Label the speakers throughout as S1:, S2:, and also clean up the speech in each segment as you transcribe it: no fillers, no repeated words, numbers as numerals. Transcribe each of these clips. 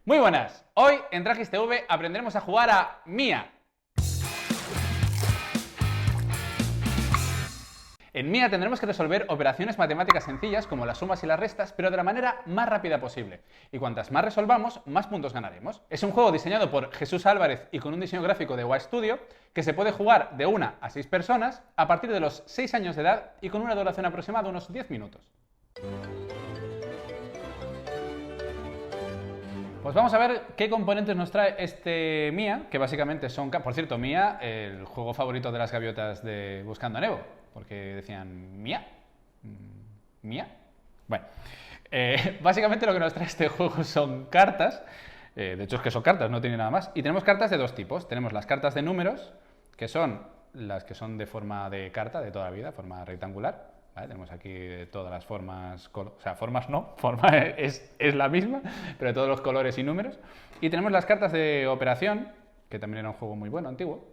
S1: Muy buenas, hoy en Tragis TV aprenderemos a jugar a Mia. En Mia tendremos que resolver operaciones matemáticas sencillas como las sumas y las restas, pero de la manera más rápida posible. Y cuantas más resolvamos, más puntos ganaremos. Es un juego diseñado por Jesús Álvarez y con un diseño gráfico de WA Studio que se puede jugar de 1 a 6 personas a partir de los 6 años de edad y con una duración aproximada de unos 10 minutos. Pues vamos a ver qué componentes nos trae este Mia, que básicamente son... Por cierto, Mia, el juego favorito de las gaviotas de Buscando a Nemo, porque decían Mia, Mia. Bueno, básicamente lo que nos trae este juego son cartas, de hecho es que son cartas, no tiene nada más, y tenemos cartas de dos tipos. Tenemos las cartas de números, que son las que son de forma de carta, de toda la vida, forma rectangular. ¿Vale? Tenemos aquí todas las formas, o sea, formas no, forma es la misma, pero de todos los colores y números. Y tenemos las cartas de operación, que también era un juego muy bueno, antiguo,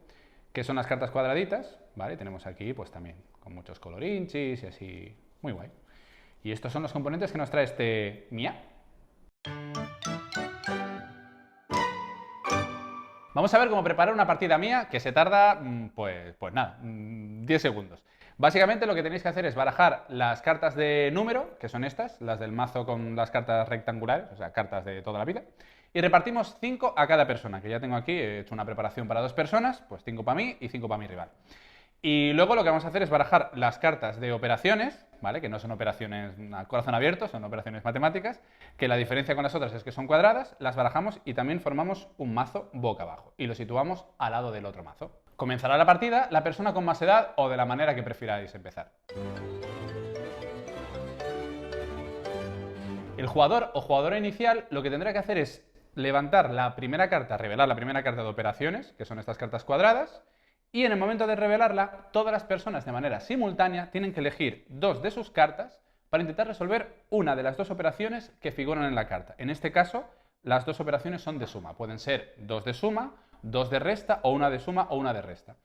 S1: que son las cartas cuadraditas, ¿vale? Tenemos aquí pues también con muchos colorinchis y así, muy guay. Y estos son los componentes que nos trae este Mia. Vamos a ver cómo preparar una partida mía que se tarda, pues nada, 10 segundos. Básicamente lo que tenéis que hacer es barajar las cartas de número, que son estas, las del mazo con las cartas rectangulares, o sea, cartas de toda la vida, y repartimos 5 a cada persona, que ya tengo aquí, he hecho una preparación para 2 personas, pues 5 para mí y 5 para mi rival. Y luego lo que vamos a hacer es barajar las cartas de operaciones, ¿vale? Que no son operaciones a corazón abierto, son operaciones matemáticas, que la diferencia con las otras es que son cuadradas, las barajamos y también formamos un mazo boca abajo y lo situamos al lado del otro mazo. Comenzará la partida la persona con más edad o de la manera que prefiráis empezar. El jugador o jugadora inicial lo que tendrá que hacer es levantar la primera carta, revelar la primera carta de operaciones, que son estas cartas cuadradas, y en el momento de revelarla, todas las personas de manera simultánea tienen que elegir 2 de sus cartas para intentar resolver una de las 2 operaciones que figuran en la carta. En este caso, las 2 operaciones son de suma. Pueden ser 2 de suma, 2 de resta, o una de suma o una de resta.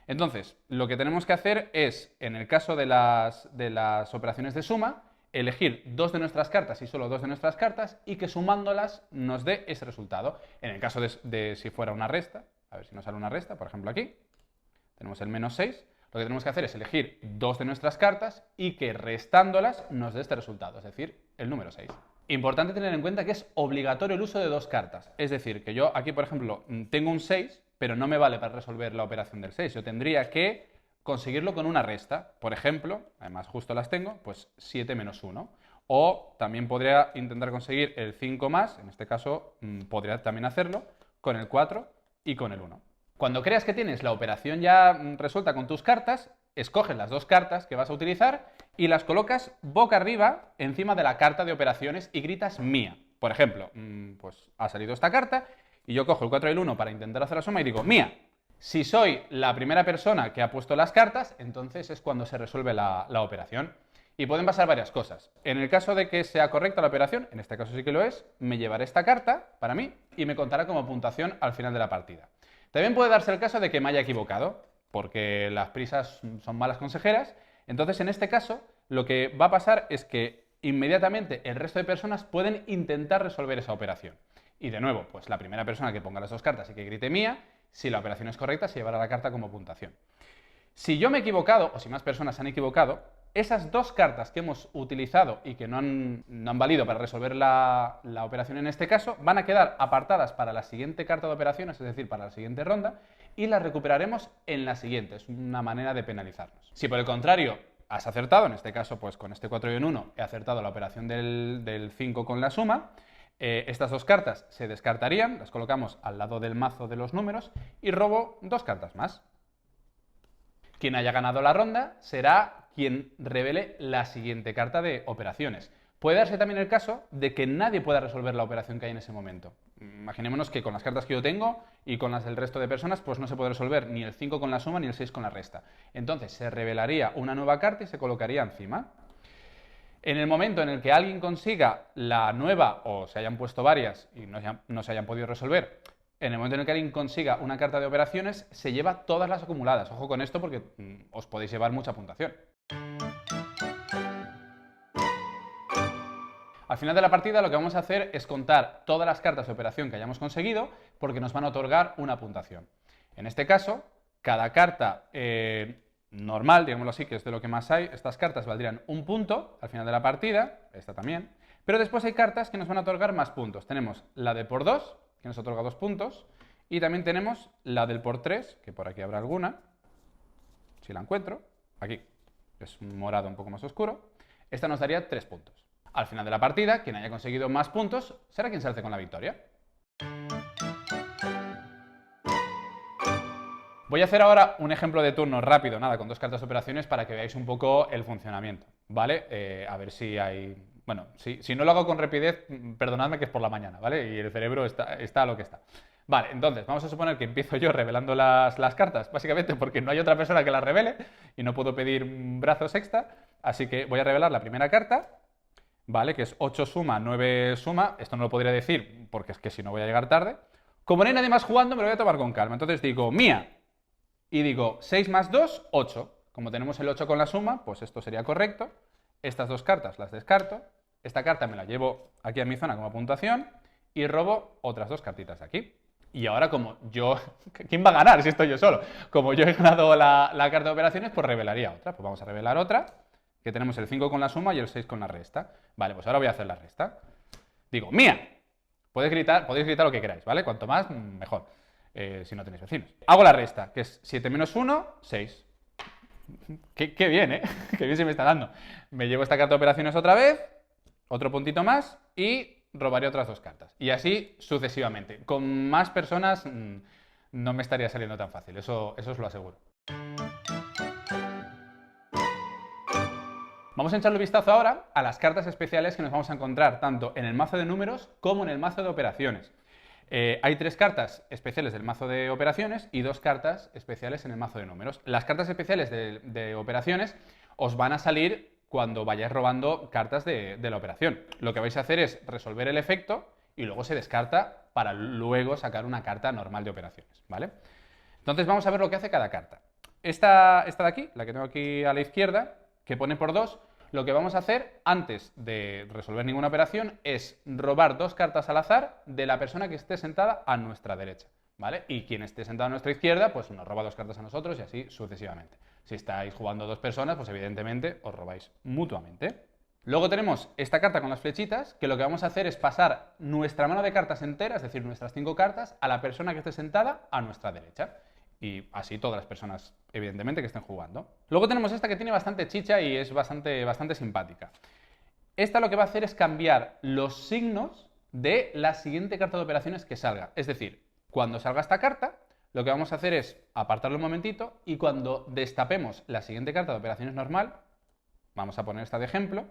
S1: Entonces, lo que tenemos que hacer es, en el caso de las operaciones de suma, elegir 2 de nuestras cartas y solo 2 de nuestras cartas y que sumándolas nos dé ese resultado. En el caso de si fuera una resta, a ver si nos sale una resta, por ejemplo aquí, tenemos el menos 6, lo que tenemos que hacer es elegir 2 de nuestras cartas y que restándolas nos dé este resultado, es decir, el número 6. Importante tener en cuenta que es obligatorio el uso de 2 cartas, es decir, que yo aquí, por ejemplo, tengo un 6, pero no me vale para resolver la operación del 6, yo tendría que conseguirlo con una resta, por ejemplo, además justo las tengo, pues 7 menos 1, o también podría intentar conseguir el 5 más, en este caso podría también hacerlo, con el 4 y con el 1. Cuando creas que tienes la operación ya resuelta con tus cartas, escoges las 2 cartas que vas a utilizar y las colocas boca arriba encima de la carta de operaciones y gritas Mia. Por ejemplo, pues ha salido esta carta y yo cojo el 4 y el 1 para intentar hacer la suma y digo Mia. Si soy la primera persona que ha puesto las cartas, entonces es cuando se resuelve la operación. Y pueden pasar varias cosas. En el caso de que sea correcta la operación, en este caso sí que lo es, me llevaré esta carta para mí y me contará como puntuación al final de la partida. También puede darse el caso de que me haya equivocado, porque las prisas son malas consejeras. Entonces, en este caso, lo que va a pasar es que inmediatamente el resto de personas pueden intentar resolver esa operación. Y de nuevo, pues la primera persona que ponga las 2 cartas y que grite Mía, si la operación es correcta, se llevará la carta como puntuación. Si yo me he equivocado, o si más personas se han equivocado, esas 2 cartas que hemos utilizado y que no han valido para resolver la operación en este caso, van a quedar apartadas para la siguiente carta de operaciones, es decir, para la siguiente ronda, y las recuperaremos en la siguiente. Es una manera de penalizarnos. Si por el contrario has acertado, en este caso pues con este 4 y un 1 he acertado la operación del 5 con la suma, estas 2 cartas se descartarían, las colocamos al lado del mazo de los números y robo 2 cartas más. Quien haya ganado la ronda será quien revele la siguiente carta de operaciones. Puede darse también el caso de que nadie pueda resolver la operación que hay en ese momento. Imaginémonos que con las cartas que yo tengo y con las del resto de personas, pues no se puede resolver ni el 5 con la suma ni el 6 con la resta. Entonces se revelaría una nueva carta y se colocaría encima. En el momento en el que alguien consiga la nueva, o se hayan puesto varias y no se hayan podido resolver, en el momento en el que alguien consiga una carta de operaciones, se lleva todas las acumuladas. Ojo con esto porque os podéis llevar mucha puntuación. Al final de la partida lo que vamos a hacer es contar todas las cartas de operación que hayamos conseguido porque nos van a otorgar una puntuación. En este caso, cada carta normal, digámoslo así, que es de lo que más hay, estas cartas valdrían un punto al final de la partida, esta también, pero después hay cartas que nos van a otorgar más puntos. Tenemos la de por 2, que nos otorga 2 puntos, y también tenemos la del por 3, que por aquí habrá alguna, si la encuentro, aquí, es un morado un poco más oscuro, esta nos daría 3 puntos. Al final de la partida, quien haya conseguido más puntos será quien se alce con la victoria. Voy a hacer ahora un ejemplo de turno rápido, nada, con 2 cartas de operaciones para que veáis un poco el funcionamiento, ¿vale? A ver si hay... Bueno, si no lo hago con rapidez, perdonadme que es por la mañana, ¿vale? Y el cerebro está a lo que está. Vale, entonces, vamos a suponer que empiezo yo revelando las cartas, básicamente porque no hay otra persona que las revele y no puedo pedir brazos extra, así que voy a revelar la primera carta, ¿vale? Que es 8 suma, 9 suma, esto no lo podría decir porque es que si no voy a llegar tarde. Como no hay nadie más jugando, me lo voy a tomar con calma, entonces digo, mía, y digo 6 más 2, 8. Como tenemos el 8 con la suma, pues esto sería correcto. Estas 2 cartas las descarto. Esta carta me la llevo aquí a mi zona como puntuación y robo otras 2 cartitas de aquí. Y ahora como yo... ¿Quién va a ganar si estoy yo solo? Como yo he ganado la carta de operaciones, pues revelaría otra. Pues vamos a revelar otra, que tenemos el 5 con la suma y el 6 con la resta. Vale, pues ahora voy a hacer la resta. Digo, mía. Podéis gritar lo que queráis, ¿vale? Cuanto más, mejor. Si no tenéis vecinos. Hago la resta, que es 7 menos 1, 6. Qué bien, ¿eh? Qué bien se me está dando. Me llevo esta carta de operaciones otra vez, otro puntito más y robaré otras 2 cartas. Y así sucesivamente. Con más personas no me estaría saliendo tan fácil, eso os lo aseguro. Vamos a echarle un vistazo ahora a las cartas especiales que nos vamos a encontrar tanto en el mazo de números como en el mazo de operaciones. Hay 3 cartas especiales del mazo de operaciones y 2 cartas especiales en el mazo de números. Las cartas especiales de operaciones os van a salir cuando vayáis robando cartas de la operación. Lo que vais a hacer es resolver el efecto y luego se descarta para luego sacar una carta normal de operaciones, ¿vale? Entonces vamos a ver lo que hace cada carta. Esta de aquí, la que tengo aquí a la izquierda, que pone por 2, lo que vamos a hacer antes de resolver ninguna operación es robar 2 cartas al azar de la persona que esté sentada a nuestra derecha, ¿vale? Y quien esté sentado a nuestra izquierda, pues nos roba 2 cartas a nosotros y así sucesivamente. Si estáis jugando 2 personas, pues evidentemente os robáis mutuamente. Luego tenemos esta carta con las flechitas, que lo que vamos a hacer es pasar nuestra mano de cartas entera, es decir, nuestras 5 cartas, a la persona que esté sentada a nuestra derecha. Y así todas las personas, evidentemente, que estén jugando. Luego tenemos esta que tiene bastante chicha y es bastante simpática. Esta lo que va a hacer es cambiar los signos de la siguiente carta de operaciones que salga. Es decir, cuando salga esta carta, lo que vamos a hacer es apartarlo un momentito y cuando destapemos la siguiente carta de operaciones normal, vamos a poner esta de ejemplo,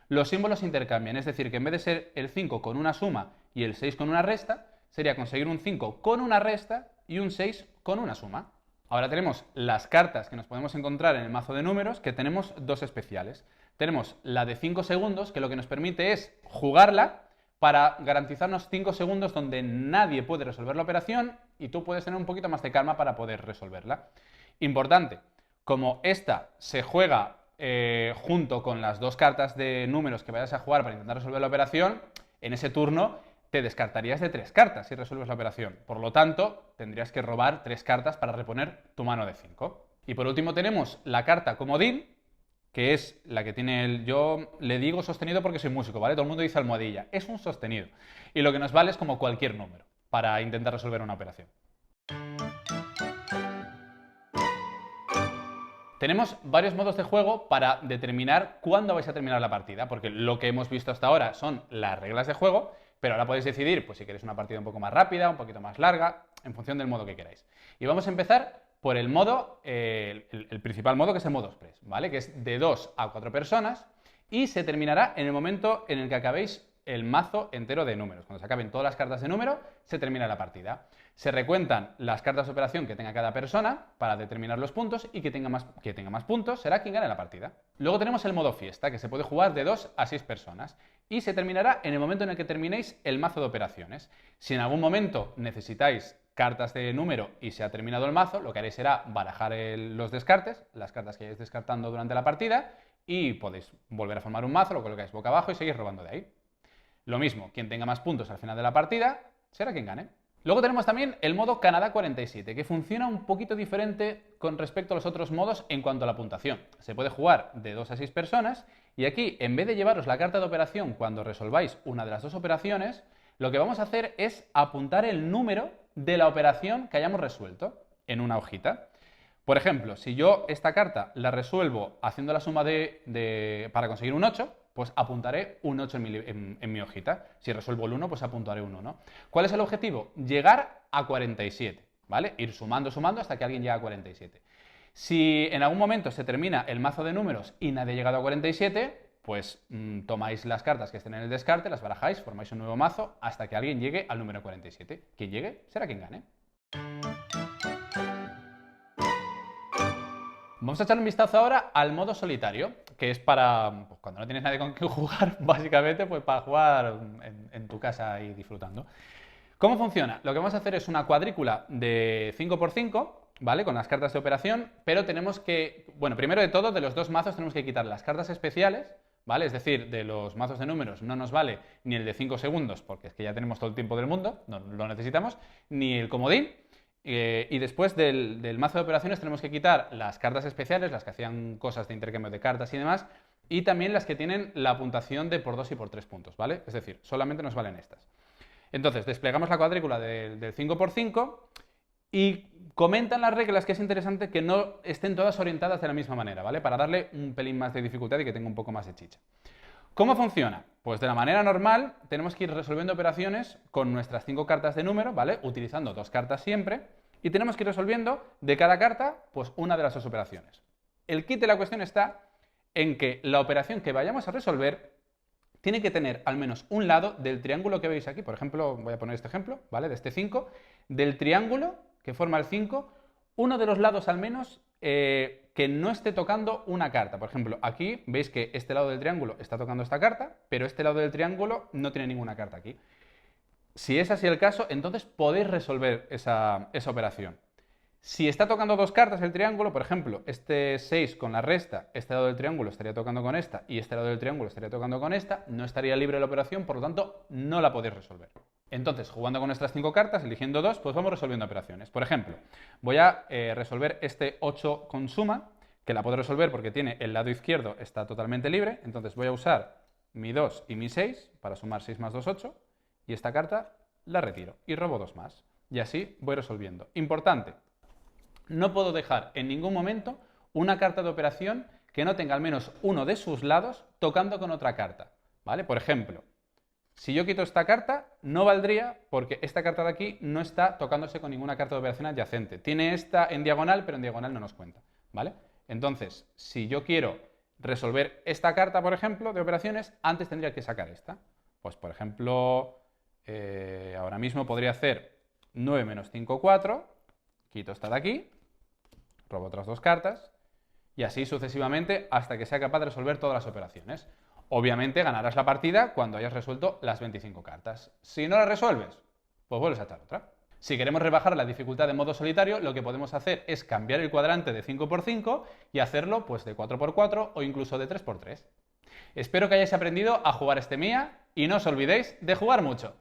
S1: los símbolos se intercambian. Es decir, que en vez de ser el 5 con una suma y el 6 con una resta, sería conseguir un 5 con una resta y un 6 con una suma. Ahora tenemos las cartas que nos podemos encontrar en el mazo de números, que tenemos 2 especiales. Tenemos la de 5 segundos, que lo que nos permite es jugarla para garantizarnos 5 segundos donde nadie puede resolver la operación y tú puedes tener un poquito más de calma para poder resolverla. Importante, como esta se juega junto con las 2 cartas de números que vayas a jugar para intentar resolver la operación, en ese turno te descartarías de 3 cartas si resuelves la operación. Por lo tanto, tendrías que robar 3 cartas para reponer tu mano de 5. Y por último tenemos la carta comodín, que es la que tiene yo le digo sostenido porque soy músico, ¿vale? Todo el mundo dice almohadilla. Es un sostenido. Y lo que nos vale es como cualquier número para intentar resolver una operación. Tenemos varios modos de juego para determinar cuándo vais a terminar la partida, porque lo que hemos visto hasta ahora son las reglas de juego, pero ahora podéis decidir pues, si queréis una partida un poco más rápida, un poquito más larga, en función del modo que queráis. Y vamos a empezar por el modo, el principal modo, que es el modo express, ¿vale? Que es de 2 a 4 personas y se terminará en el momento en el que acabéis el mazo entero de números. Cuando se acaben todas las cartas de número, se termina la partida. Se recuentan las cartas de operación que tenga cada persona para determinar los puntos y que tenga más puntos será quien gane la partida. Luego tenemos el modo fiesta, que se puede jugar de 2 a 6 personas y se terminará en el momento en el que terminéis el mazo de operaciones. Si en algún momento necesitáis cartas de número y se ha terminado el mazo, lo que haréis será barajar los descartes, las cartas que hayáis descartando durante la partida y podéis volver a formar un mazo, lo colocáis boca abajo y seguís robando de ahí. Lo mismo, quien tenga más puntos al final de la partida será quien gane. Luego tenemos también el modo Canadá 47, que funciona un poquito diferente con respecto a los otros modos en cuanto a la puntuación. Se puede jugar de 2 a 6 personas y aquí, en vez de llevaros la carta de operación cuando resolváis una de las dos operaciones, lo que vamos a hacer es apuntar el número de la operación que hayamos resuelto en una hojita. Por ejemplo, si yo esta carta la resuelvo haciendo la suma para conseguir un 8, pues apuntaré un 8 en mi hojita. Si resuelvo el 1, pues apuntaré un 1. ¿Cuál es el objetivo? Llegar a 47, ¿vale? Ir sumando, sumando hasta que alguien llegue a 47. Si en algún momento se termina el mazo de números y nadie ha llegado a 47, pues tomáis las cartas que estén en el descarte, las barajáis, formáis un nuevo mazo hasta que alguien llegue al número 47. Quien llegue será quien gane. Vamos a echar un vistazo ahora al modo solitario, que es para pues, cuando no tienes nadie con quien jugar, básicamente, pues para jugar en tu casa y disfrutando. ¿Cómo funciona? Lo que vamos a hacer es una cuadrícula de 5×5, ¿vale? Con las cartas de operación, pero tenemos que, bueno, primero de todo, de los dos mazos tenemos que quitar las cartas especiales, ¿vale? Es decir, de los mazos de números no nos vale ni el de 5 segundos, porque es que ya tenemos todo el tiempo del mundo, no lo necesitamos, ni el comodín. Y después del mazo de operaciones tenemos que quitar las cartas especiales, las que hacían cosas de intercambio de cartas y demás, y también las que tienen la puntuación de por 2 y por 3 puntos, ¿vale? Es decir, solamente nos valen estas. Entonces, desplegamos la cuadrícula del 5×5 y comentan las reglas que es interesante que no estén todas orientadas de la misma manera, ¿vale? Para darle un pelín más de dificultad y que tenga un poco más de chicha. ¿Cómo funciona? Pues de la manera normal tenemos que ir resolviendo operaciones con nuestras 5 cartas de número, ¿vale? Utilizando 2 cartas siempre, y tenemos que ir resolviendo de cada carta, pues una de las 2 operaciones. El kit de la cuestión está en que la operación que vayamos a resolver tiene que tener al menos un lado del triángulo que veis aquí. Por ejemplo, voy a poner este ejemplo, ¿vale? De este 5, del triángulo que forma el 5, uno de los lados al menos que no esté tocando una carta. Por ejemplo, aquí veis que este lado del triángulo está tocando esta carta, pero este lado del triángulo no tiene ninguna carta aquí. Si es así el caso, entonces podéis resolver esa operación. Si está tocando 2 cartas el triángulo, por ejemplo, este 6 con la resta, este lado del triángulo estaría tocando con esta y este lado del triángulo estaría tocando con esta, no estaría libre la operación, por lo tanto, no la podéis resolver. Entonces, jugando con nuestras 5 cartas, eligiendo 2, pues vamos resolviendo operaciones. Por ejemplo, voy a resolver este 8 con suma, que la puedo resolver porque tiene el lado izquierdo, está totalmente libre, entonces voy a usar mi 2 y mi 6 para sumar 6 más 2, 8, y esta carta la retiro y robo 2 más. Y así voy resolviendo. Importante, no puedo dejar en ningún momento una carta de operación que no tenga al menos uno de sus lados tocando con otra carta, ¿vale? Por ejemplo, si yo quito esta carta, no valdría porque esta carta de aquí no está tocándose con ninguna carta de operación adyacente. Tiene esta en diagonal, pero en diagonal no nos cuenta, ¿vale? Entonces, si yo quiero resolver esta carta, por ejemplo, de operaciones, antes tendría que sacar esta. Pues, por ejemplo, ahora mismo podría hacer 9 menos 5, 4, quito esta de aquí, robo otras 2 cartas, y así sucesivamente hasta que sea capaz de resolver todas las operaciones. Obviamente ganarás la partida cuando hayas resuelto las 25 cartas. Si no las resuelves, pues vuelves a echar otra. Si queremos rebajar la dificultad de modo solitario, lo que podemos hacer es cambiar el cuadrante de 5×5 y hacerlo pues de 4×4 o incluso de 3×3. Espero que hayáis aprendido a jugar este Mia y no os olvidéis de jugar mucho.